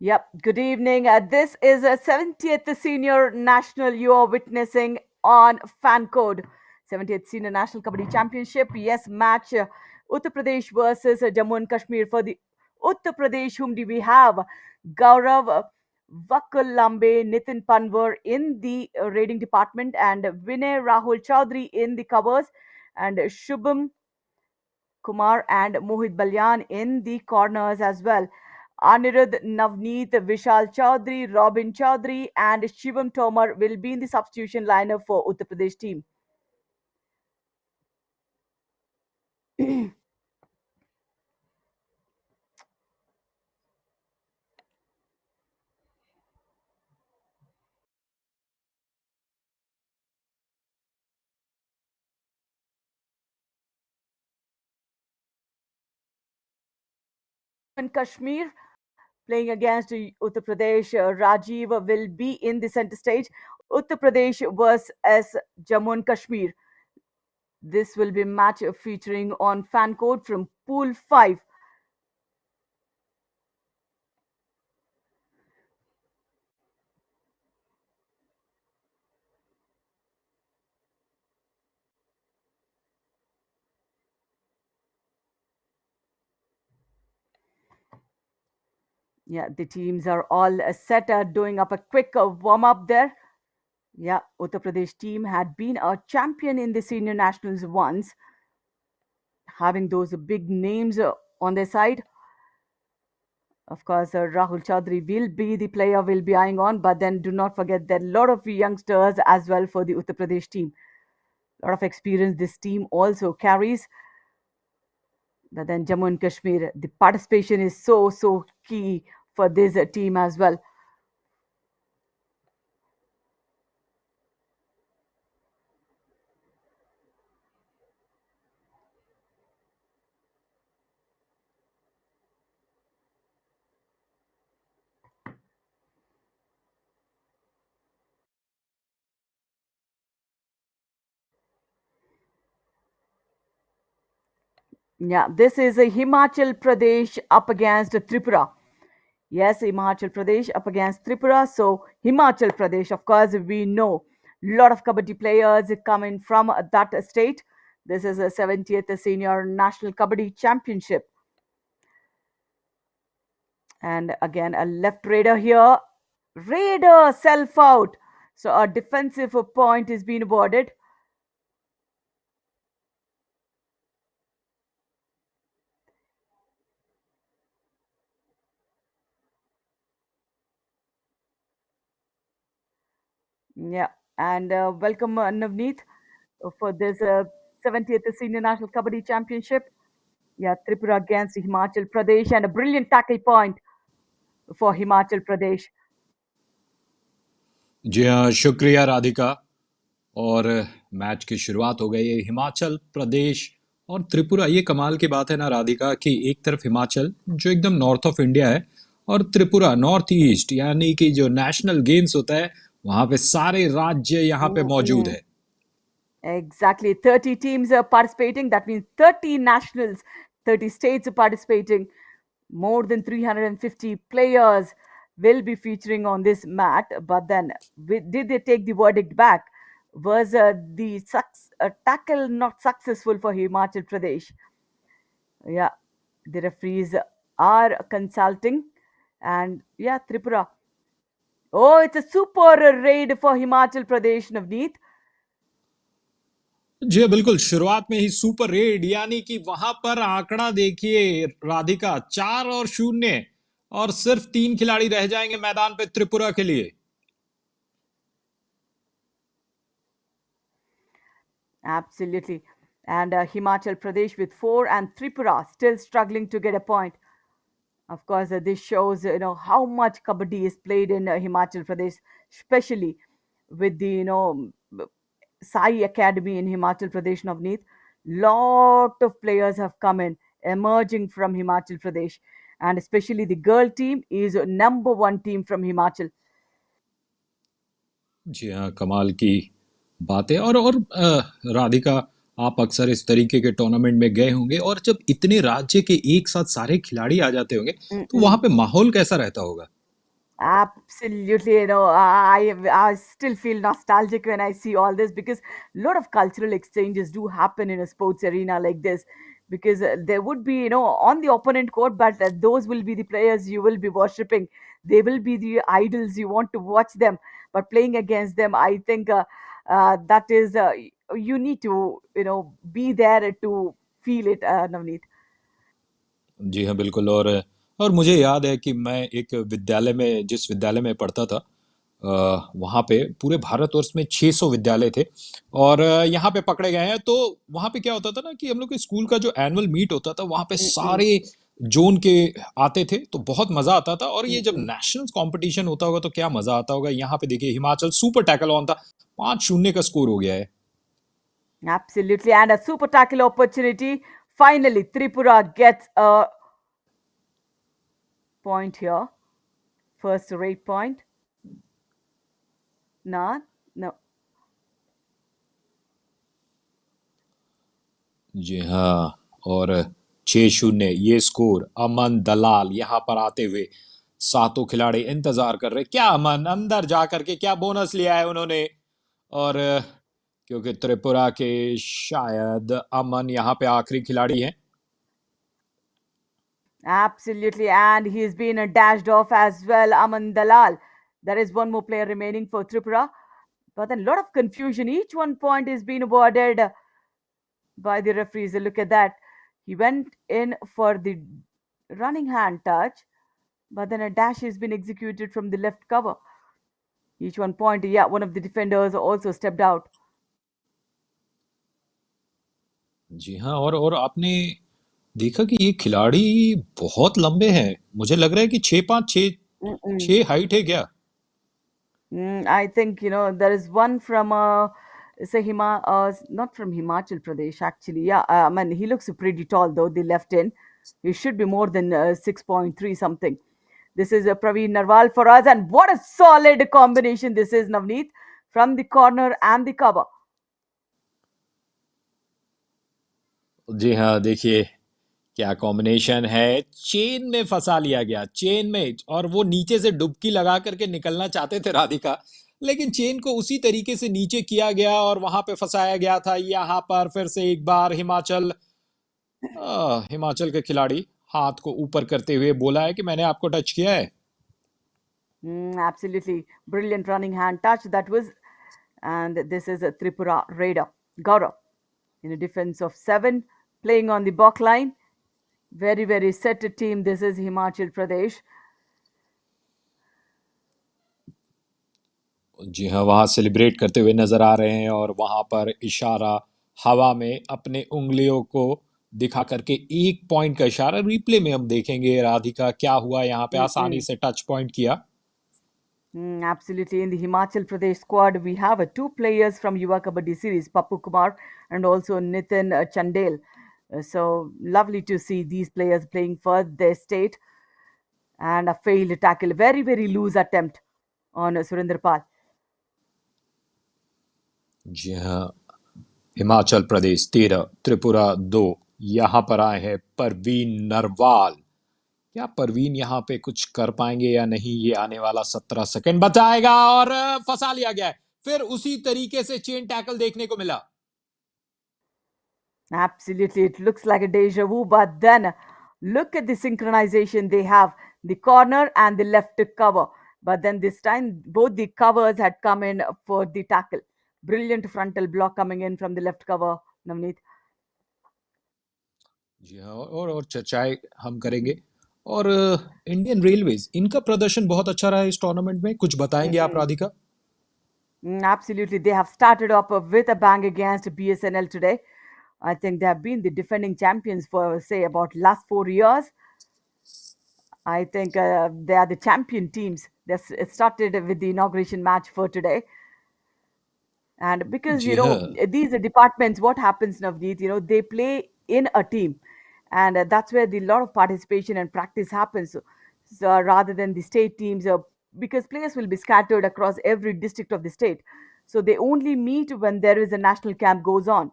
Yep, good evening. This is a 70th Senior National you are witnessing on Fan Code. 70th Senior National Kabaddi Championship. Yes, match Uttar Pradesh versus Jammu and Kashmir. For the Uttar Pradesh, whom do we have? Gaurav Vakalambe, Nitin Panwar in the raiding department, and Vinay Rahul Chaudhary in the covers, and Shubham Kumar and Mohit Balyan in the corners as well. Anirudh, Navneet, Vishal Chaudhary, Robin Chaudhary, and Shivam Tomar will be in the substitution lineup for Uttar Pradesh team. In Kashmir, playing against Uttar Pradesh, Rajiv will be in the center stage. Uttar Pradesh versus Jammu and Kashmir. This will be match featuring on fan code from Pool 5. Yeah, the teams are all set, doing up a quick warm up there. Yeah, Uttar Pradesh team had been a champion in the senior nationals once, having those big names on their side. Of course, Rahul Chaudhary will be the player we'll be eyeing on, but then do not forget that a lot of youngsters as well for the Uttar Pradesh team. A lot of experience this team also carries. But then Jammu and Kashmir, the participation is so key for this team as well. Yeah, this is a Himachal Pradesh up against Tripura. Yes, Himachal Pradesh up against Tripura. So Himachal Pradesh, of course, we know a lot of Kabaddi players coming from that state. This is a 70th Senior National Kabaddi Championship. And again, a left raider here. Raider self out. So a defensive point is being awarded. Yeah. And welcome, Navneet, for this 70th Senior National Kabaddi Championship. Yeah, Tripura against Himachal Pradesh, and a brilliant tackle point for Himachal Pradesh. जी हाँ, शुक्रिया राधिका। और match की शुरुआत हो गई है। हिमाचल प्रदेश और त्रिपुरा, ये कमाल की बात है ना राधिका कि एक तरफ हिमाचल जो एकदम नॉर्थ ऑफ इंडिया है और त्रिपुरा नॉर्थ ईस्ट, यानी कि जो नेशनल गेम्स होता है वहां पे सारे राज्य यहाँ पे मौजूद है। Exactly. 30 teams are participating. That means 30 nationals, 30 states are participating. More than 350 players will be featuring on this mat. But then, did they take the verdict back? Was the tackle not successful for Himachal Pradesh? Yeah, the referees are consulting. And yeah, Tripura. Oh, it's a super raid for Himachal Pradesh, Navneet. जी बिल्कुल, शुरुआत में ही super red, यानी कि वहां पर आंकड़ा देखिए राधिका, 4-0, और सिर्फ 3 खिलाड़ी रह जाएंगे मैदान पे त्रिपुरा के लिए। Absolutely. And Himachal Pradesh with 4, and Tripura still struggling to get a point. Of course, this shows how much kabaddi is played in Himachal Pradesh, especially with the Sai Academy in Himachal Pradesh, Navneet. Lot of players have come in, emerging from Himachal Pradesh, and especially the girl team is number one team from Himachal. जी हाँ, कमाल की बात है। और राधिका, आप अक्सर इस तरीके के टूर्नामेंट में गए होंगे, और जब इतने राज्य के एक साथ सारे खिलाड़ी आ जाते होंगे तो वहां Mm-mm. पे माहौल कैसा रहता होगा? Absolutely, I still feel nostalgic when I see all this because a lot of cultural exchanges do happen in a sports arena like this. Because there would be, on the opponent court, but those will be the players you will be worshipping. They will be the idols you want to watch them. But playing against them, I think that is you need to, be there to feel it, Navneet. जी हाँ, बिल्कुल। और मुझे याद है कि मैं एक विद्यालय में जिस विद्यालय में पढ़ता था, वहाँ पे पूरे भारतवर्ष में 600 विद्यालय थे और यहाँ पे पकड़े गए हैं। तो वहाँ पे क्या होता था ना कि हम लोग के स्कूल का जो एनुअल मीट होता था, वहाँ पे Mm-mm, सारे जोन के आते थे, तो बहुत मजा आता था। और ये जब mm-mm. नेशनल कंपटीशन होता होगा तो क्या मजा आता होगा। यहाँ पे देखिए, हिमाचल सुपर टैकल ऑन था, 5-0 का स्कोर हो गया है। Absolutely. And a super tackle opportunity. Finally, Tripura gets a point here. First rate point. Nah, no. जी हाँ। और 6-0 ये स्कोर। अमन दलाल यहाँ पर आते हुए, सातों खिलाड़ी इंतजार कर रहे, क्या अमन अंदर जा करके क्या बोनस लिया है उन्होंने। और क्योंकि त्रिपुरा के शायद अमन यहाँ पे आखिरी खिलाड़ी हैं। Absolutely. And he's been dashed off as well. Aman Dalal. There is one more player remaining for Tripura. But then a lot of confusion. Each one point is being awarded by the referees. Look at that. He went in for the running hand touch, but then a dash has been executed from the left cover. Each one point. Yeah, one of the defenders also stepped out. जी हाँ। और आपने देखा कि ये खिलाड़ी बहुत लंबे हैं। मुझे लग रहा है कि 6'5", Mm-mm. 6 हाइट है क्या। I think there is one from say not from Himachal Pradesh actually. Yeah, I mean he looks pretty tall though. The left in, he should be more than 6.3 something. This is Praveen Narwal for us, and what a solid combination this is, Navneet, from the corner and the cover. जी हाँ, देखिए क्या combination है। Chain में फंसा लिया गया, chain में। और वो नीचे से डुबकी लगा करके निकलना चाहते थे राधिका, लेकिन चेन को उसी तरीके से नीचे किया गया और वहां पे फंसाया गया था। यहाँ पर फिर से एक बार हिमाचल के खिलाड़ी हाथ को ऊपर करते हुए बोला है कि मैंने आपको टच किया है। Absolutely brilliant running hand touch that was, and this is a Tripura Raider Gaurav in a defense of seven, playing on the back line. Very, very set team. This is Himachal Pradesh. जी हाँ, वहां celebrate करते हुए नजर आ रहे हैं और वहां पर इशारा हवा में अपने उंगलियों को दिखा करके, एक पॉइंट का इशारा। रिप्ले में हम देखेंगे राधिका क्या हुआ। यहाँ पे आसानी Mm-mm. से टच पॉइंट किया। Absolutely. In the Himachal Pradesh squad, we have two players from Yuva Kabaddi series, Papu Kumar and also Nitin Chandel. So lovely to see these players playing for their state. And a failed tackle, very, very loose attempt on Surinder Pal. जी हाँ। हिमाचल प्रदेश 13, त्रिपुरा 2। यहाँ पर आए हैं परवीन नरवाल। क्या परवीन यहाँ पे कुछ कर पाएंगे या नहीं, ये आने वाला 17 सेकंड बताएगा। और फंसा लिया गया है। फिर उसी तरीके से चेन टैकल देखने को मिला। Absolutely. It looks like a deja vu, but then look at the synchronization they have, the corner and the left cover. But then this time, both the covers had come in for the tackle. Brilliant frontal block coming in from the left cover, Navneet. जी हाँ। और चर्चाएं हम करेंगे। और Indian railways, इनका प्रदर्शन बहुत अच्छा रहा है इस टूर्नामेंट में। कुछ बताएंगे आप Mm-mm. Radhika. Absolutely. They have started off with a bang against BSNL today. I think they have been the defending champions for, say, about last 4 years. I think they are the champion teams. It started with the inauguration match for today. And because, जी हाँ। these departments, what happens, Navneet, they play in a team. And that's where the lot of participation and practice happens. So rather than the state teams, because players will be scattered across every district of the state. So they only meet when there is a national camp goes on.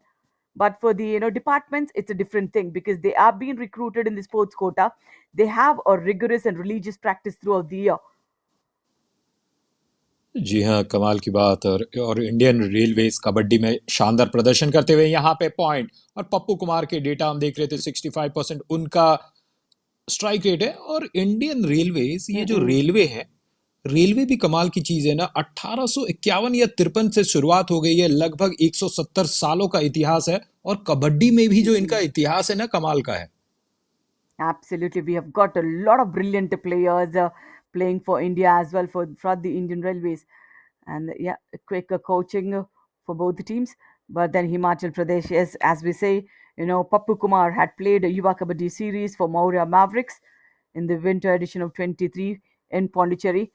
But for the departments, it's a different thing because they are being recruited in the sports quota. They have a rigorous and religious practice throughout the year. जी हाँ, कमाल की बात। और Indian railways kabaddi में शानदार प्रदर्शन करते हुए यहाँ पे पॉइंट। और पप्पू कुमार के डेटा हम देख रहे थे, 65% उनका स्ट्राइक रेट है। और इंडियन रेलवेज, ये जो Mm-mm. रेलवे है, रेलवे भी कमाल की चीज है ना। 1851 या 53 से शुरुआत हो गई है, लगभग 170 सालों का इतिहास है। और कबड्डी में भी जो इनका Mm-mm. इतिहास है ना, कमाल का है। Absolutely, we have got a lot of brilliant players playing for India as well for the Indian Railways, and yeah, a quick coaching for both the teams. But then Himachal Pradesh, yes, as we say, Pappu Kumar had played a Yuva Kabaddi series for Maurya Mavericks in the winter edition of 23 in Pondicherry,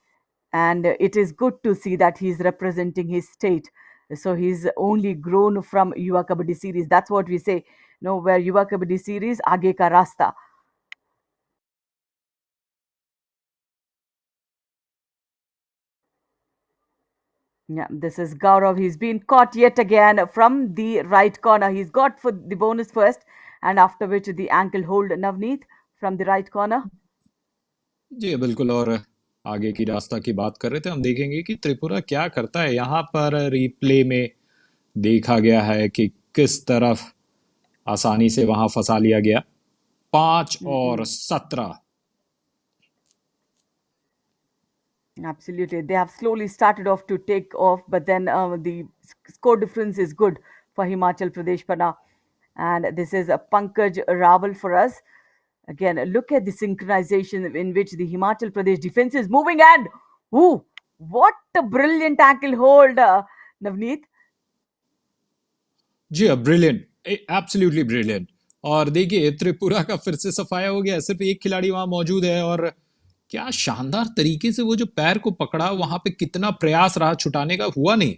and it is good to see that he's representing his state. So he's only grown from Yuva Kabaddi series. That's what we say. Where Yuva Kabaddi series, Aage ka rasta. Yeah, this is Gaurav. He's been caught yet again from the right corner. He's got for the bonus first, and after which the ankle hold Navneet from the right corner. जी बिल्कुल। और आगे की रास्ता की बात कर रहे थे, हम देखेंगे कि त्रिपुरा क्या करता है। यहाँ पर रिप्ले में देखा गया है कि किस तरफ आसानी से वहां फंसा लिया गया। 5 और Mm-mm. 17। Absolutely. They have slowly started off to take off, but then the score difference is good for Himachal Pradesh Pana. And this is a Pankaj Rawal for us. Again, look at the synchronization in which the Himachal Pradesh defense is moving. And, ooh, what a brilliant ankle hold, Navneet. जी हाँ, brilliant, absolutely brilliant. और देखिए, त्रिपुरा का फिर से सफाया हो गया। सिर्फ एक खिलाड़ी वहां मौजूद है। और क्या शानदार तरीके से वो जो पैर को पकड़ा, वहां पे कितना प्रयास रहा, छुटाने का हुआ नहीं।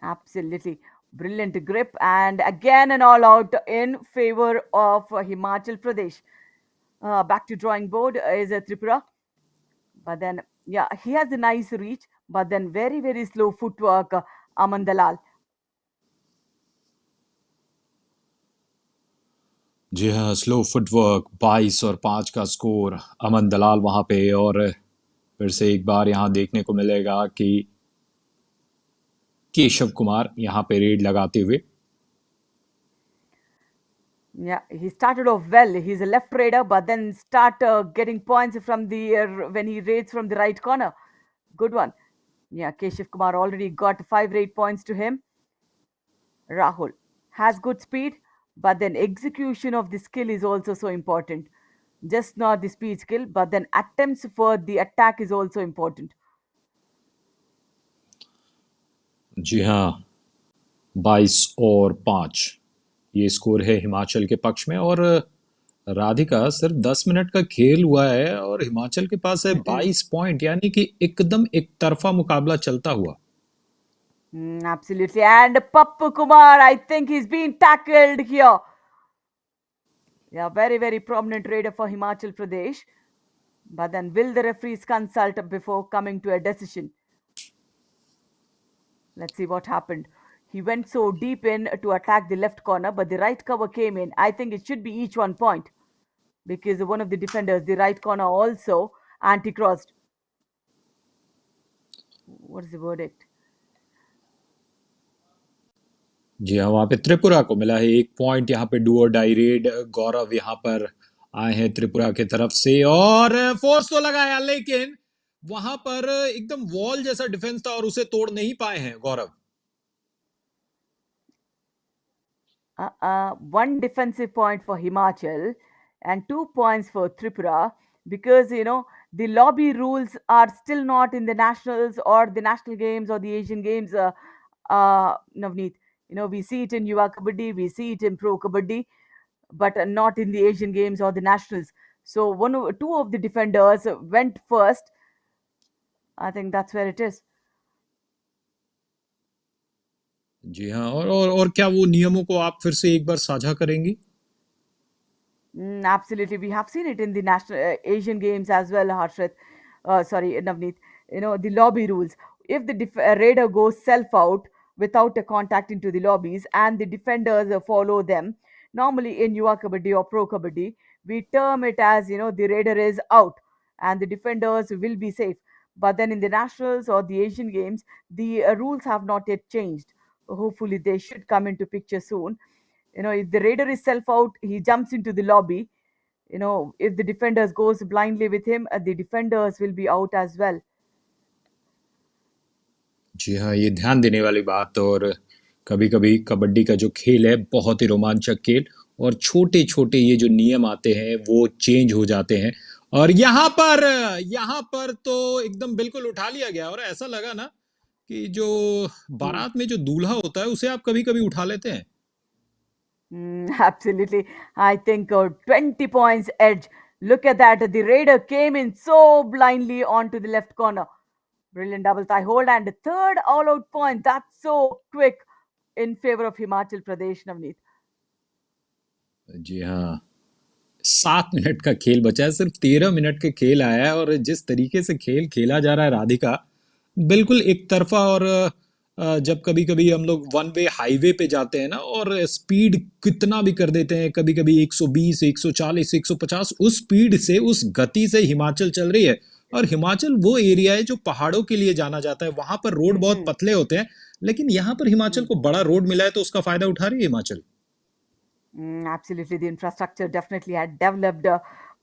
Absolutely. Brilliant grip. And again, an all out in favor of Himachal Pradesh. Back to drawing board is Tripura. But then, yeah, he has a nice reach, but then very, very slow footwork, Aman Dalal. जी हाँ, slow footwork. 22 और 5 का score. अमन दलाल वहां पे। और फिर से एक बार यहाँ देखने को मिलेगा कि केशव कुमार यहाँ पे रेड लगाते हुए। Yeah, he started off well. He's a left raider, but then start getting points from the when he raids from the right corner. Good one. Yeah, Keshav Kumar already got 5 raid points to him. Rahul has good speed, but then execution of the skill is also so important. Just not the speed skill, but then attempts for the attack is also important. जी हाँ, 22 और 5 ये score है हिमाचल के पक्ष में। और राधिका, सिर्फ 10 minute का खेल हुआ है और हिमाचल के पास है Mm-mm. 22 पॉइंट, यानी कि एकदम एक तरफा मुकाबला चलता हुआ। Absolutely. And Pappu Kumar, I think he's been tackled here. Yeah, very, very prominent raider for Himachal Pradesh. But then, will the referees consult before coming to a decision? Let's see what happened. He went so deep in to attack the left corner, but the right cover came in. I think it should be each 1 point because one of the defenders, the right corner, also anti crossed. What is the verdict? जी हाँ, वहां पे त्रिपुरा को मिला है 1 point. यहाँ पे do और die red. गौरव यहाँ पर आए हैं त्रिपुरा की तरफ से। और फोर्स तो लगाया, लेकिन वहां पर एकदम वॉल जैसा डिफेंस था और उसे तोड़ नहीं पाए हैं गौरव। One defensive point for Himachal and 2 points for Tripura because the lobby rules are still not in the nationals or the national games or the Asian games. Navneet, we see it in Yuva Kabaddi, we see it in Pro Kabaddi, but not in the Asian games or the nationals. So two of the defenders went first. I think that's where it is. जी हाँ। और क्या वो नियमों को आप फिर से एक बार साझा करेंगी? Absolutely. We have seen it in the national Asian games as well, Harshit. Sorry, Navneet. The lobby rules. If the raider goes self out without a contact into the lobbies and the defenders follow them, normally in Yuva Kabaddi or Pro Kabaddi, we term it as, the raider is out and the defenders will be safe. But then in the nationals or the Asian games, the rules have not yet changed. Hopefully, they should come into picture soon. If the raider is self out, he jumps into the lobby. If the defenders goes blindly with him, the defenders will be out as well. जी हाँ, ये ध्यान देने वाली बात। और कभी-कभी कबड्डी का जो खेल है बहुत ही रोमांचक खेल, और छोटे-छोटे ये जो नियम आते हैं वो चेंज हो जाते हैं। और यहाँ पर तो एकदम बिल्कुल उठा लिया गया, और ऐसा लगा ना कि जो Hmm. बारात में जो दूल्हा होता है उसे आप कभी-कभी उठा लेते हैं। Absolutely. I think 20 points edge. Look at that. The Raider came in so blindly onto the left corner. Brilliant double thigh hold and third all out point. That's so quick in favor of Himachal Pradesh, Navneet. जी हाँ, 7 minute का खेल बचा है, सिर्फ 13 minute के खेल आया है, और जिस तरीके से खेल खेला जा रहा है राधिका, बिल्कुल एक तरफा। और जब कभी कभी हम लोग वन वे हाईवे पे जाते हैं ना, और स्पीड कितना भी कर देते हैं, कभी कभी 120 140 150, उस स्पीड से उस गति से हिमाचल चल रही है। और हिमाचल वो एरिया है जो पहाड़ों के लिए जाना जाता है, वहां पर रोड बहुत Mm-hmm. पतले होते हैं, लेकिन यहाँ पर हिमाचल को बड़ा रोड मिला है तो उसका फायदा उठा रही है Himachal. Absolutely, the infrastructure definitely had developed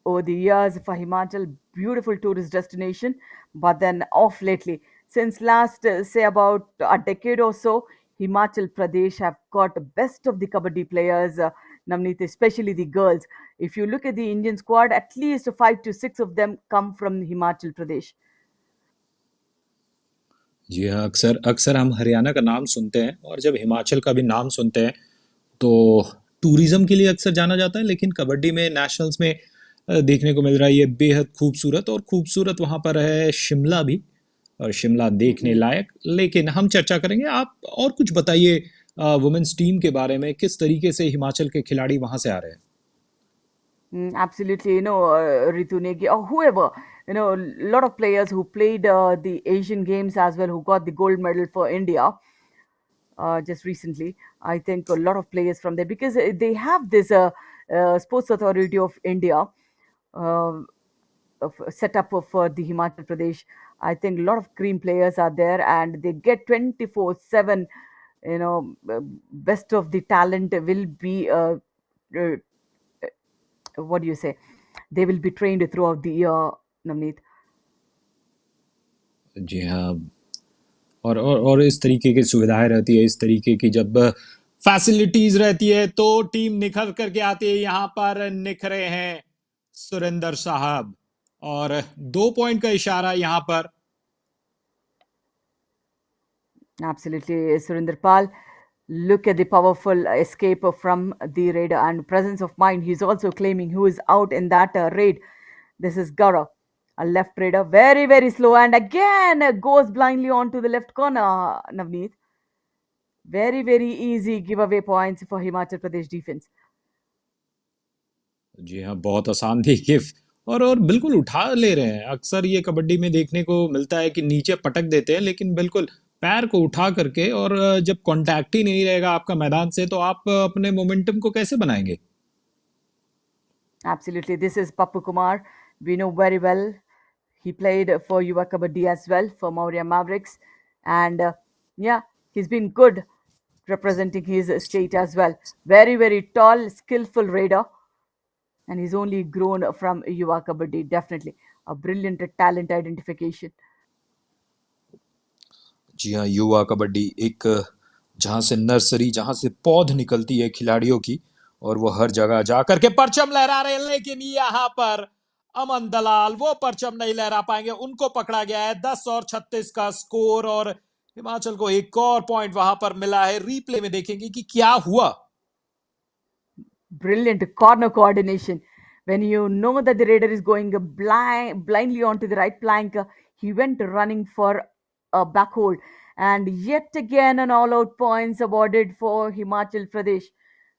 over the years for Himachal, beautiful tourist destination. But then off lately, since last say about a decade or so, Himachal Pradesh have got best of the kabaddi players, Navneet, especially the girls. If you look at the Indian squad, at least 5 to 6 of them come from Himachal Pradesh. जी हाँ, अक्सर अक्सर हम हरियाणा का नाम सुनते हैं, और जब हिमाचल का भी नाम सुनते हैं तो टूरिज्म के लिए अक्सर जाना जाता है। लेकिन कबड्डी में नेशनल्स में देखने को मिल रहा है ये बेहद खूबसूरत, और खूबसूरत वहाँ पर है शिमला भी, और शिमला देखने Mm-mm. लायक। लेकिन हम चर्चा करेंगे, आप और कुछ बताइए वुमेन्स टीम के बारे में, किस तरीके से हिमाचल के खिलाड़ी वहाँ से आ रहे हैं। Absolutely, Ritu Negi or whoever, a lot of players who played the Asian Games as well, who got the gold medal for India just recently. I think a lot of players from there because they have this Sports Authority of India uh, set up for the Himachal Pradesh. I think a lot of cream players are there and they get 24/7. Best of the talent will be uh, what do you say? They will be trained throughout the year, Navneet. जी हाँ, और इस तरीके की सुविधाएं रहती है, इस तरीके की जब फैसिलिटीज रहती है तो टीम निखर करके आती है। यहाँ पर निखरे हैं सुरेंद्र साहब, और 2 पॉइंट का इशारा यहाँ पर। Absolutely, Surinder Pal. Look at the powerful escape from the raid and presence of mind. He's also claiming who is out in that raid. This is Gaurav, a left raider, very, very slow, and again goes blindly onto the left corner, Navneet. Very, very easy giveaway points for Himachal Pradesh defense. जी हाँ, बहुत आसान थी GIF, और बिल्कुल उठा ले रहे हैं। अक्सर ये कबड्डी में देखने को मिलता है कि नीचे पटक देते हैं, लेकिन बिल्कुल पैर को उठा करके। और जब कांटेक्ट ही नहीं रहेगा आपका मैदान से, तो आप अपने मोमेंटम को कैसे बनाएंगे। Absolutely, this is Pappu Kumar. We know very well. He played for Yuva Kabaddi as well for Maurya Mavericks, and yeah, he's been good representing his state as well. Very, very tall, skillful raider, and he's only grown from Yuva Kabaddi. Definitely a brilliant talent identification. जी हाँ, युवा कबड्डी एक जहाँ से nursery, जहाँ से पौध निकलती है खिलाड़ियों की, और वो हर जगह जा करके परचम लहरा रहे हैं। लेकिन यहाँ पर अमन दलाल वो परचम नहीं लहरा पाएंगे, उनको पकड़ा गया है। 10 और 36 का स्कोर, और हिमाचल को एक और पॉइंट वहां पर मिला है। रीप्ले में देखेंगे कि क्या हुआ। Brilliant corner coordination. When you know that the raider is going blindly onto the right plank, he went running for a back hold. And yet again, an all out points awarded for Himachal Pradesh.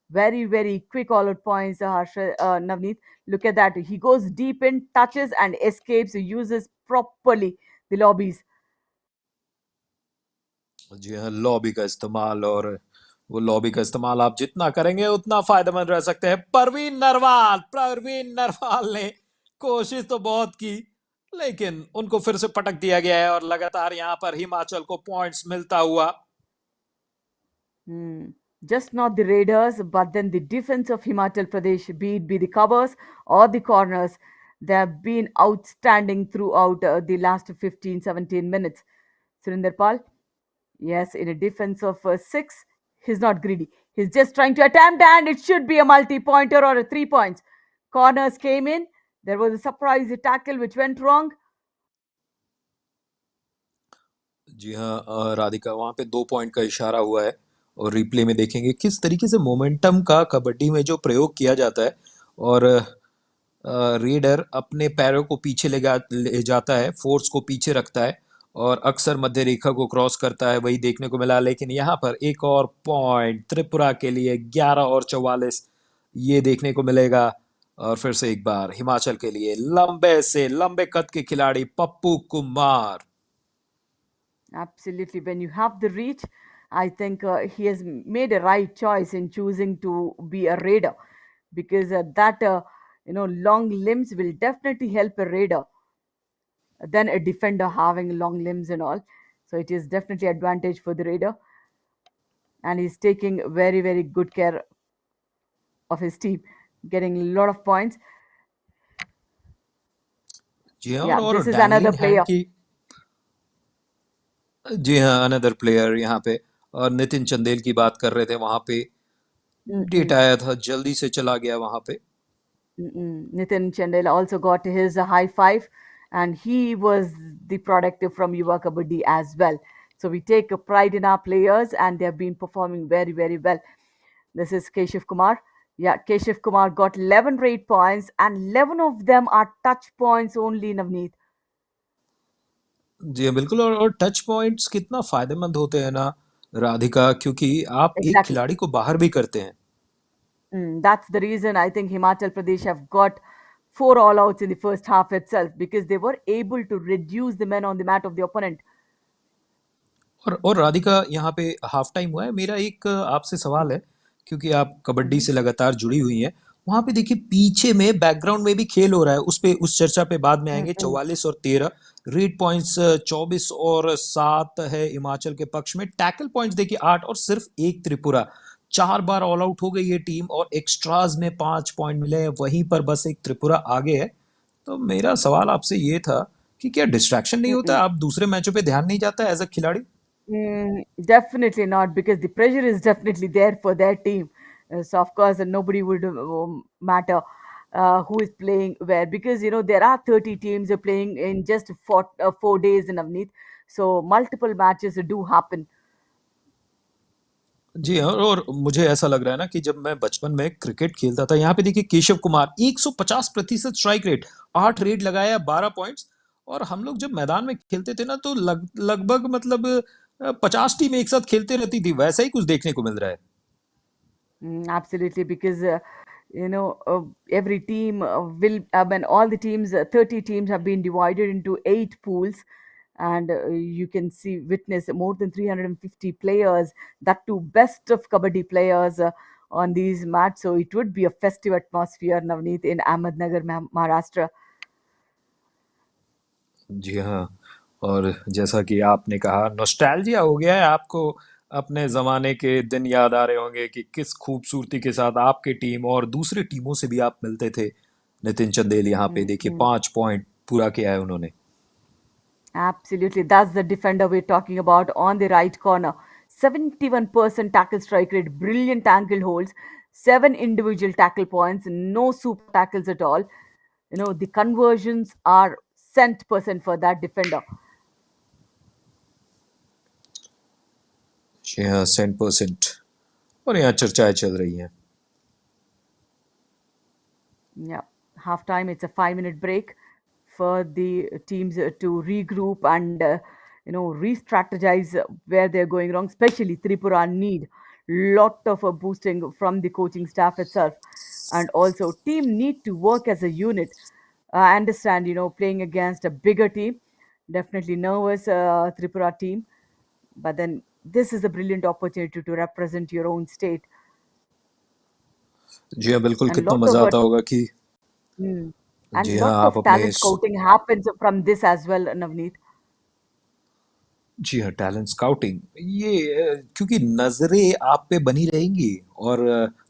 Very, very quick all out points, Navneet. Look at that. He goes deep in, touches, and escapes, uses properly the lobbies. जी हाँ, lobby का इस्तेमाल, और वो lobby का इस्तेमाल आप जितना करेंगे उतना फायदेमंद रह सकते हैं। परवीन नरवाल ने कोशिश तो बहुत की, लेकिन उनको फिर से पटक दिया गया है और लगातार यहाँ पर हिमाचल को पॉइंट्स मिलता हुआ। Hmm. Just not the Raiders, but then the defense of Himachal Pradesh, be the covers or the corners, they have been outstanding throughout the last 15, 17 minutes. Surinder Pal, yes, in a defense of six, he's not greedy. He's just trying to attempt, and it should be a multi pointer or a 3 points. Corners came in. There was a surprise tackle which went wrong. जी हाँ, राधिका, वहाँ पे 2 point का इशारा हुआ है और replay में देखेंगे किस तरीके से मोमेंटम का कबड्डी में जो प्रयोग किया जाता है। और रेडर अपने पैरों को पीछे ले जाता है, फोर्स को पीछे रखता है और अक्सर मध्य रेखा को क्रॉस करता है, वही देखने को मिला। लेकिन यहाँ पर एक और पॉइंट त्रिपुरा के लिए, 11 और 44 ये देखने को मिलेगा। और फिर से एक बार हिमाचल के लिए लंबे से लंबे कद के खिलाड़ी Pappu Kumar. Absolutely. When you have the reach, I think he has made a right choice in choosing to be a raider because long limbs will definitely help a raider than a defender having long limbs and all. So it is definitely advantage for the raider, and he's taking very very good care of his team, getting a lot of points. जी हाँ, Yeah, और this is another dangling hand player. की। जी हाँ, another player यहाँ पे। और नितिन चंदेल की बात कर रहे थे, वहां पे डेट Mm-mm. आया था, जल्दी से चला गया वहां पे। Nitin Chandel also got his high five, and he was the product from Yuva Kabaddi as well. So we take a pride in our players, and they have been performing very, very well. This is Keshav Kumar. Yeah, Keshav Kumar got 11 rate points, and 11 of them are touch points only, Navneet. जी हाँ, बिल्कुल। और touch points कितना फायदेमंद होते हैं ना राधिका, क्योंकि आप एक Exactly. खिलाड़ी को बाहर भी करते हैं। That's the reason I think Himachal Pradesh have got four all outs in the first half itself because they were able to reduce the men on the mat of the opponent. और राधिका, यहाँ पे half time हुआ है। मेरा एक आपसे सवाल है, क्योंकि आप कबड्डी Mhm. से लगातार जुड़ी हुई हैं। वहाँ पे देखिए पीछे में बैकग्राउंड में भी खेल हो रहा है, उस चर्चा पे बाद में आएंगे। Mm-mm. 44 और 13 रेड पॉइंट्स, 24 और 7 है हिमाचल के पक्ष में। टैकल पॉइंट्स देखिए 8 और सिर्फ एक त्रिपुरा। 4 बार ऑल आउट हो गई ये टीम और एक्स्ट्राज में 5 पॉइंट मिले हैं, वहीं पर बस एक त्रिपुरा आगे है। तो मेरा सवाल आपसे ये था कि क्या डिस्ट्रैक्शन नहीं होता, Mm-mm. आप दूसरे मैचों पे ध्यान नहीं जाता एज अ खिलाड़ी? Definitely not, because the pressure is definitely there for their team. So of course, nobody would matter who is playing where, because there are 30 teams playing in just 4 days in Avneet. So multiple matches do happen. जी हाँ, और मुझे ऐसा लग रहा है ना कि जब मैं बचपन में क्रिकेट खेलता था, यहाँ पे देखिए Keshav Kumar 150% strike rate, 8 red लगाया, 12 पॉइंट्स। और हम लोग जब मैदान में खेलते थे ना, तो लगभग मतलब 50 टीम एक साथ खेलते रहती थी। वैसा ही कुछ देखने को मिल रहा है। Absolutely, because every team will, when all the teams, 30 teams have been divided into 8 pools, and you can see, witness more than 350 players, that too best of kabaddi players on these mats. So it would be a festive atmosphere, Navneet, in Ahmednagar, Maharashtra. जी हाँ, और जैसा कि आपने कहा, nostalgia हो गया है आपको। अपने ज़माने के दिन याद आ रहे होंगे कि किस खूबसूरती के साथ आपकी टीम और दूसरी टीमों से भी आप मिलते थे। नितिन चंदेल यहाँ पे देखिए Mm-hmm. 5 पॉइंट पूरा किया है उन्होंने। Absolutely. That's the defender we're talking about on the right corner. 71% tackle strike rate, brilliant ankle holds, 7 individual tackle points, no super tackles at all. The conversions are cent percent for that defender. जी हाँ, 100%। और यहाँ चर्चाएं चल रही हैं। Yeah. Halftime, it's a 5 minute break for the teams to regroup and re strategize where they're going wrong, especially Tripura need lot of boosting from the coaching staff itself. And also, team need to work as a unit. I understand, playing against a bigger team, definitely nervous Tripura team, but then this is a brilliant opportunity to represent your own state. जी हाँ, बिल्कुल। And कितना lot of मज़ा आता होगा कि mm, And जी हाँ, lot आप of अपने talent scouting happens from this as well, Navneet. जी हाँ, टैलेंट स्काउटिंग ये क्योंकि नज़रें आप पे बनी रहेंगी और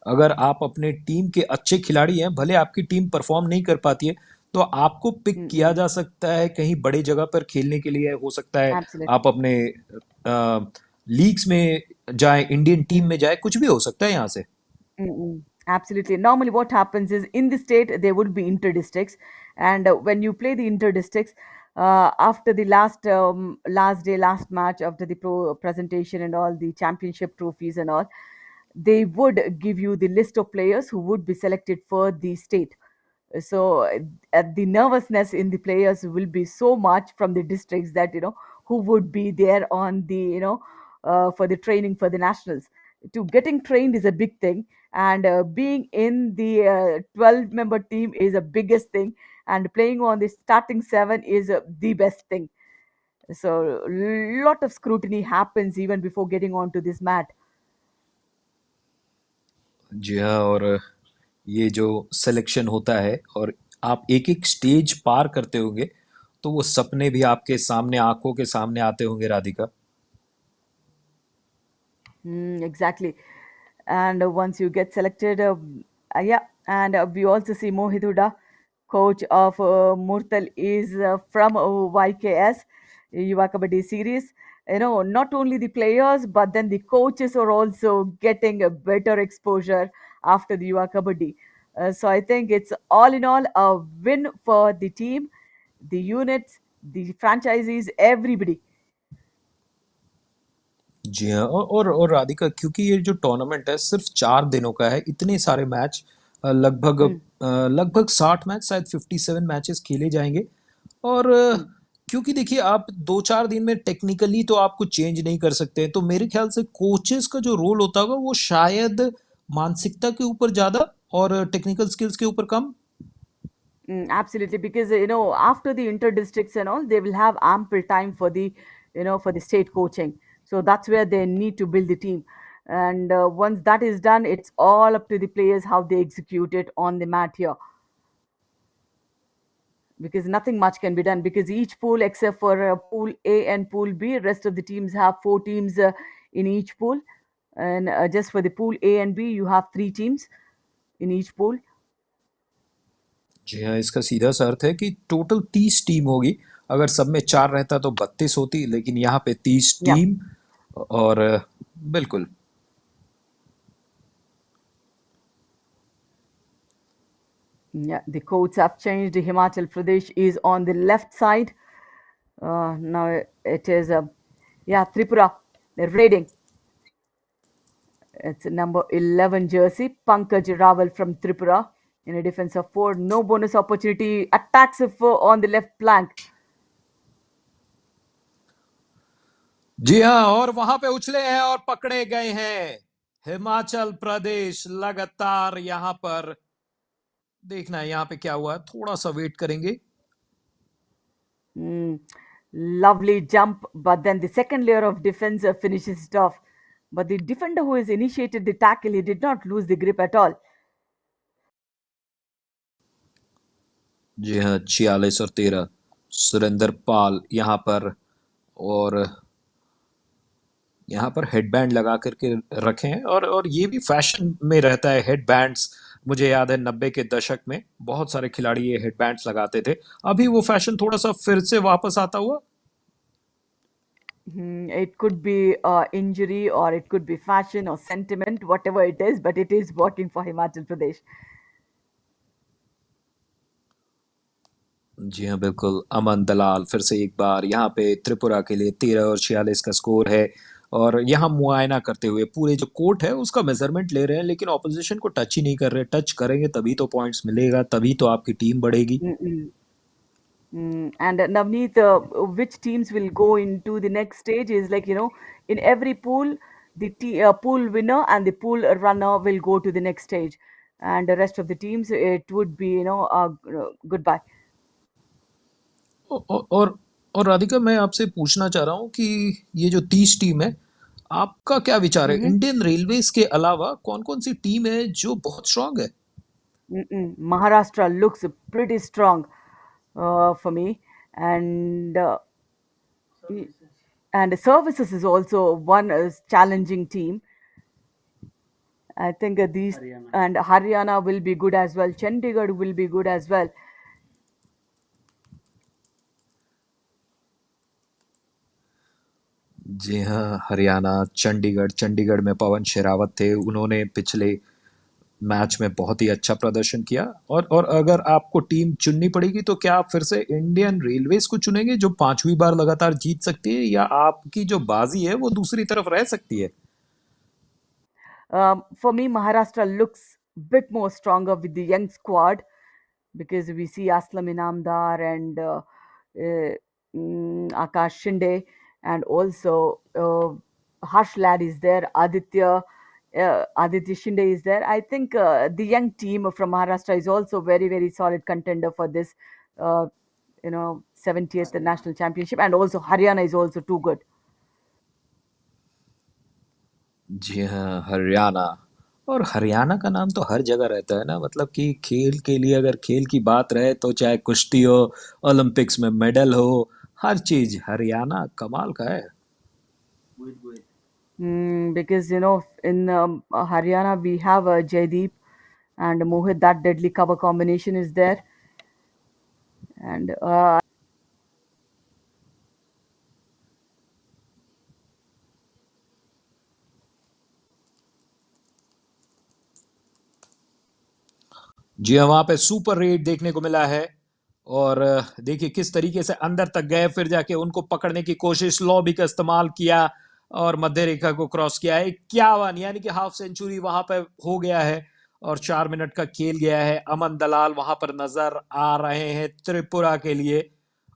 अगर आप अपने टीम के अच्छे खिलाड़ी हैं, भले आपकी टीम परफॉर्म नहीं कर पाती है, तो आपको पिक किया Mm-mm. जा सकता है कहीं बड़े जगह पर खेलने के लिए। हो सकता है Absolutely. आप अपने लीग्स में जाएं, इंडियन टीम Mm. में जाएं, कुछ भी हो सकता है यहाँ से। Mm-mm. Absolutely. Normally, what happens is in the state there would be inter districts, and when you play the inter districts, after the last day, last match, after the presentation and all the championship trophies and all, they would give you the list of players who would be selected for the state. So the nervousness in the players will be so much from the districts that who would be there on the for the training for the nationals. To getting trained is a big thing, and being in the 12-member team is a biggest thing, and playing on the starting seven is the best thing. So lot of scrutiny happens even before getting onto this mat. जी हाँ, और ये जो selection होता है और आप एक-एक stage पार करते होंगे, तो वो सपने भी आपके सामने, आँखों के सामने आते होंगे Radhika. Exactly. And once you get selected, yeah, and we also see Mohit Huda, coach of Murtal, is from YKS, Yuva Kabaddi series. Not only the players, but then the coaches are also getting a better exposure after the Yuva Kabaddi. So I think it's all in all a win for the team, the units, the franchisees, everybody. जी हाँ, और राधिका, क्योंकि ये जो tournament है सिर्फ 4 दिनों का है, इतने सारे मैच, Mm, लगभग 60 मैच, शायद 57 मैचेस खेले जाएंगे। और mm. क्योंकि देखिए, आप 2-4 दिन में टेक्निकली तो आप कुछ चेंज नहीं कर सकते, तो मेरे ख्याल से कोचेस का जो रोल होता होगा वो शायद मानसिकता के ऊपर ज़्यादा और टेक्निकल स्किल्स के ऊपर कम। Absolutely, because after the inter districts and all, they will have ample time for the for the state coaching. So that's where they need to build the team, and once that is done, it's all up to the players how they execute it on the mat here. Because nothing much can be done, because each pool except for pool A and pool B, rest of the teams have four teams in each pool, and just for the pool A and B, you have three teams in each pool. जी हाँ, इसका सीधा सा अर्थ है कि total 30 team होगी। अगर सब में 4 रहता तो 32 होती, लेकिन यहाँ पे 30 Yeah. टीम। और बिल्कुल। Yeah, the codes have changed. Himachal Pradesh is on the left side. Now it is, yeah, Tripura. They're raiding. It's number 11 jersey. Pankaj Rawal from Tripura in a defense of four. No bonus opportunity. Attacks on the left flank. जी हाँ, और वहां पे उछले हैं और पकड़े गए हैं। हिमाचल प्रदेश लगातार यहाँ पर। देखना है यहाँ पे क्या हुआ, थोड़ा सा वेट करेंगे। Mm, lovely jump, but then the second layer of defense finishes it off. But the defender who has initiated the tackle, he did not lose the grip at all. जी हाँ, 46 और 13 सुरेंद्र पाल यहाँ पर। और यहाँ पर हेडबैंड लगा करके रखे हैं, और ये भी फैशन में रहता है हेडबैंड्स। मुझे याद है 90 के दशक में बहुत सारे खिलाड़ी ये हेडबैंड्स लगाते थे। अभी वो फैशन थोड़ा सा फिर से वापस आता हुआ। It could be injury, or it could be fashion or sentiment, whatever it is, but it is working for Himachal Pradesh. जी हाँ, बिल्कुल। अमन दलाल फिर से एक बार यहाँ पे त्रिपुरा के लिए 13 और 46 का स्कोर है। और यहाँ मुआयना करते हुए पूरे जो कोर्ट है उसका मेजरमेंट ले रहे हैं, लेकिन ऑपोजिशन को टच ही नहीं कर रहे। टच करेंगे तभी तो पॉइंट्स मिलेगा, तभी तो आपकी टीम बढ़ेगी। Mm-mm. And Navneet, which teams will go into the next stage is like, in every pool, the pool winner and the pool runner will go to the next stage. And the rest of the teams, it would be, goodbye. औ- औ- और और राधिका, मैं आपसे पूछना चाह रहा हूँ कि ये जो 30 टीम है, आपका क्या विचार है? Mm-hmm. इंडियन रेलवेज के अलावा कौन कौन सी टीम है जो बहुत स्ट्रांग है? Maharashtra looks pretty strong for me, and y- and services is also one challenging team. I think these and Haryana will be good as well. Chandigarh will be good as well. जी हाँ, हरियाणा, चंडीगढ़ चंडीगढ़ में पवन शेरावत थे, उन्होंने पिछले match में बहुत ही अच्छा प्रदर्शन किया। और अगर आपको टीम चुननी पड़ेगी तो क्या आप फिर से इंडियन रेलवेज को चुनेंगे जो 5वीं बार लगातार जीत सकती है, या आपकी जो बाजी है वो दूसरी तरफ रह सकती है? For me, Maharashtra looks bit more stronger with the young squad because we see Aslam Inamdar and Akash Shinde, and also Harsh Lad is there, Aditya Shinde is there. I think the young team from Maharashtra is also very, very solid contender for this, uh, 70th national championship, and also Haryana is also too good. जी हाँ, हरियाणा। और हरियाणा का नाम तो हर जगह रहता है ना, मतलब कि खेल के लिए अगर खेल की बात रहे तो चाहे कुश्ती हो, ओलंपिक्स में मेडल हो, हर चीज हरियाणा कमाल का है। Because in Haryana we have Jaideep and Mohit. That deadly cover combination is there, and जी हाँ, वहां पे सुपर रेट देखने को मिला है। और देखिए किस तरीके से अंदर तक गए, फिर जाके उनको पकड़ने की कोशिश, लॉबी का इस्तेमाल किया और मध्य रेखा को क्रॉस किया है। 51 यानी कि हाफ सेंचुरी वहां पे हो गया है और 4 मिनट का खेल गया है। अमन दलाल वहां पर नजर आ रहे हैं त्रिपुरा के लिए,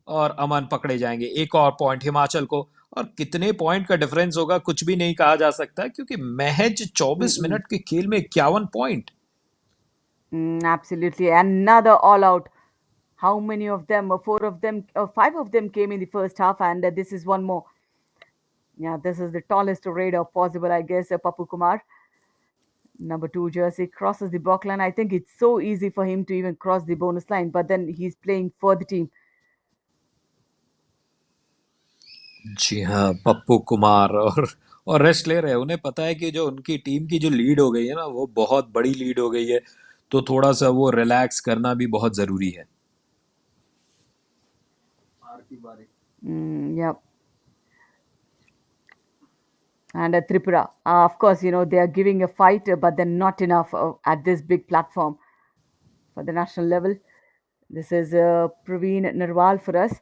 और अमन पकड़े जाएंगे। एक और पॉइंट हिमाचल को। और कितने पॉइंट का डिफरेंस होगा कुछ भी नहीं कहा जा सकता, क्योंकि महज 24 mm-mm, मिनट के खेल में 51 point. absolutely another all out. How many of them? Four of them, five of them came in the first half, and this is one more. Yeah, this is the tallest raider possible, I guess. Papu Kumar, number two jersey, crosses the block line. I think it's so easy for him to even cross the bonus line, but then he's playing for the team. जी हाँ, पप्पू कुमार। और rest ले रहे हैं, उन्हें पता है कि जो उनकी टीम की जो लीड हो गई है ना, वो बहुत बड़ी लीड हो गई है, तो थोड़ा सा वो रिलैक्स करना भी बहुत जरूरी है। Yeah. And Tripura, of course, they are giving a fight, but then not enough at this big platform for the national level. This is Praveen Narwal for us.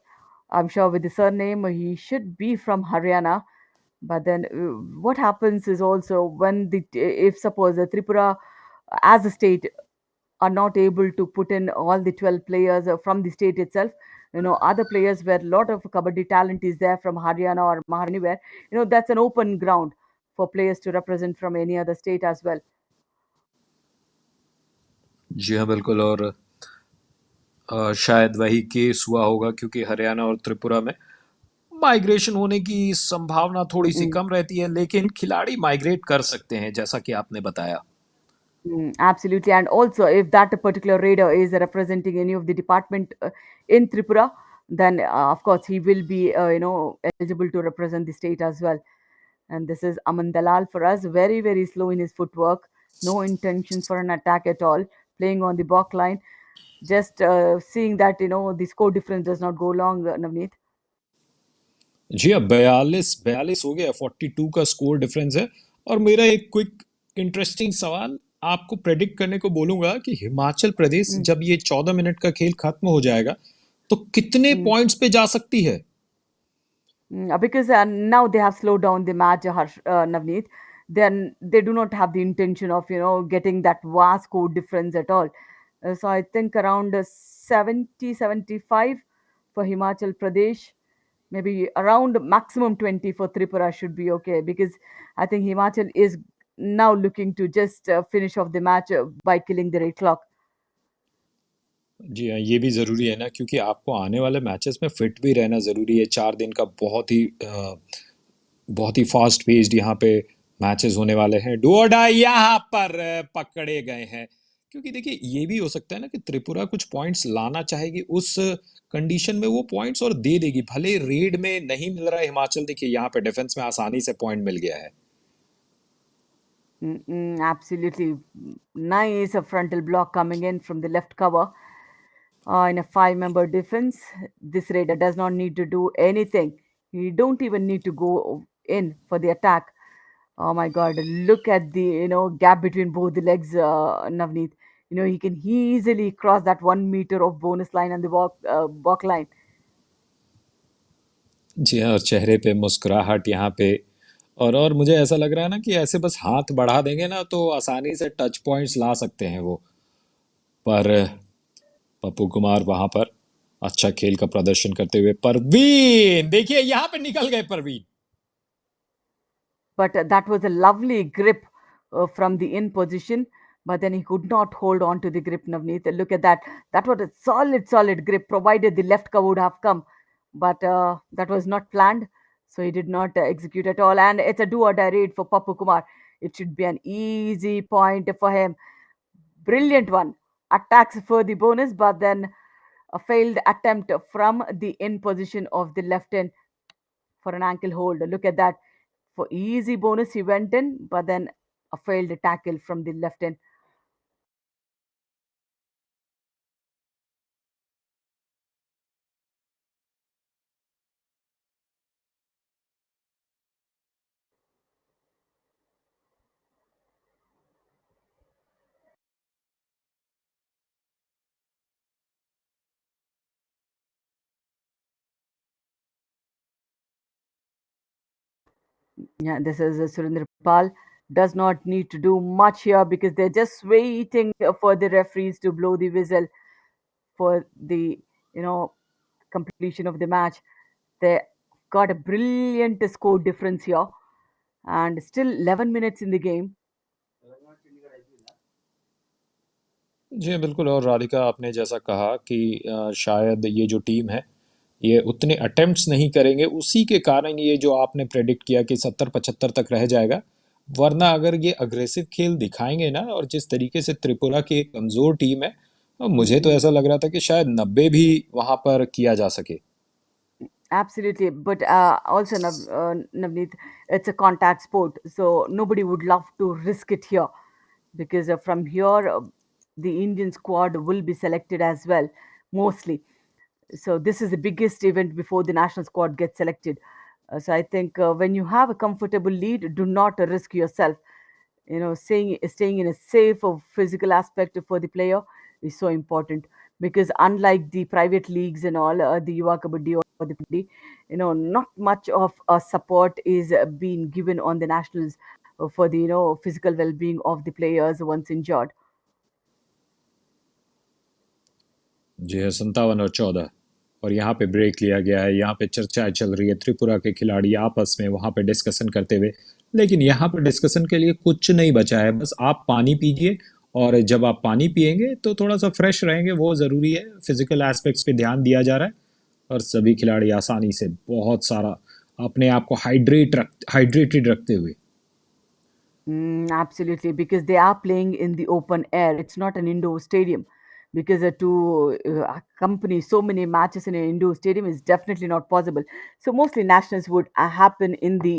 I'm sure with the surname, he should be from Haryana. But then what happens is also when if suppose Tripura as a state are not able to put in all the 12 players from the state itself, other players where a lot of kabaddi talent is there from Haryana or Maharashtra anywhere, that's an open ground for players to represent from any other state as well. जी हाँ, बिल्कुल। और शायद वही case हुआ होगा, क्योंकि हरियाणा और त्रिपुरा में माइग्रेशन होने की संभावना थोड़ी सी Mm-mm. कम रहती है, लेकिन खिलाड़ी माइग्रेट कर सकते हैं, जैसा कि आपने बताया। Absolutely. And also, if that particular raider is representing any of the department in Tripura, then of course he will be, eligible to represent the state as well. And this is Aman Dalal for us. Very, very slow in his footwork. No intentions for an attack at all. Playing on the back line. Just seeing that, the score difference does not go long, Navneet. जी, अब 42 हो गया, 42 का score difference है। और मेरा एक quick interesting सवाल आपको प्रेडिक्ट करने को बोलूंगा कि हिमाचल प्रदेश Mm, जब ये 14 मिनट का खेल खत्म हो जाएगा तो कितने mm. पॉइंट्स पे जा सकती है? Because now they have slowed down the match, Navneet. Then they do not have the intention of getting that vast score difference at all. So I think around 70, 75 for Himachal Pradesh, maybe around maximum 20 for Tripura should be okay, because I think Himachal is now looking to just finish off the match by killing the red clock. जी हाँ, ये भी ज़रूरी है ना, क्योंकि आपको आने वाले मैचेस में फिट भी रहना ज़रूरी है। 4 दिन का बहुत ही फास्ट पेस्ड यहाँ पे मैचेस होने वाले हैं। डू और डाई यहाँ पर पकड़े गए हैं। क्योंकि देखिए ये भी हो सकता है ना कि त्रिपुरा कुछ पॉइंट्स लाना चाहेगी उस कंडीशन में, वो पॉइंट्स और दे देगी, भले रेड में नहीं मिल रहा है। हिमाचल देखिए यहाँ पे डिफेंस में आसानी से पॉइंट मिल गया है। Absolutely nice. A frontal block coming in from the left cover in a five-member defense. This raider does not need to do anything. He don't even need to go in for the attack. Oh my God! Look at the gap between both the legs, Navneet. He can easily cross that 1 meter of bonus line and the walk line. जी हाँ, और चेहरे पे मुस्कुराहट यहाँ पे। और मुझे ऐसा लग रहा है ना कि ऐसे बस हाथ बढ़ा देंगे ना तो आसानी से टच पॉइंट्स ला सकते हैं वो। पर पप्पू कुमार वहां पर अच्छा खेल का प्रदर्शन करते हुए, परवीन देखिए यहाँ पे निकल गए Parveen. But that was a lovely grip from the in position. But then he could not hold on to the grip, Navneet. Look at that. That was a solid, solid grip, provided the left cover would have come. But that was not planned. So he did not execute at all. And it's a do or die raid for Papu Kumar. It should be an easy point for him. Brilliant one. Attacks for the bonus, but then a failed attempt from the in position of the left end for an ankle hold. Look at that. For easy bonus, he went in, but then a failed tackle from the left end. Yeah, this is Surinder Pal. Does not need to do much here because they're just waiting for the referees to blow the whistle for the you know completion of the match. They got a brilliant score difference here, and still 11 minutes in the game. जी बिल्कुल। और राधिका, आपने जैसा कहा कि शायद ये जो team है ये उतने अटेम्प्ट्स नहीं करेंगे, उसी के कारण ये जो आपने प्रेडिक्ट किया कि 70-75 तक रह जाएगा। वरना अगर ये अग्रेसिव खेल दिखाएंगे ना, और जिस तरीके से त्रिपुरा की एक कमज़ोर टीम है, मुझे तो Mm-mm. ऐसा लग रहा था कि शायद 90 भी वहां पर किया जा सके। Absolutely, but also Navneet, it's a contact sport, so nobody would love to risk it here because from here the Indian squad will be selected as well, mostly. So this is the biggest event before the national squad gets selected. So I think when you have a comfortable lead, do not risk yourself. Staying in a safe or physical aspect for the player is so important because unlike the private leagues and all, the Yuva Kabaddi or the Kabaddi, not much of support is being given on the nationals for the physical well-being of the players once injured. जी है 57 और 14। और यहाँ पे break लिया गया है, यहाँ पे चर्चाएं चल रही है त्रिपुरा के खिलाड़ी आपस में वहाँ पे डिस्कशन करते हुए। लेकिन यहाँ पे डिस्कशन के लिए कुछ नहीं बचा है, बस आप पानी पीजिए। और जब आप पानी पियेंगे तो थोड़ा सा फ्रेश रहेंगे, वो ज़रूरी है। फिजिकल एस्पेक्ट्स पे ध्यान दिया जा रहा है। और सभी खिलाड़ी आसानी से बहुत सारा अपने आप को हाइड्रेटेड रखते हुए। Absolutely, because they are playing in the open air. It's not an indoor stadium. Because to accompany so many matches in an indoor stadium is definitely not possible. So mostly nationals would happen in the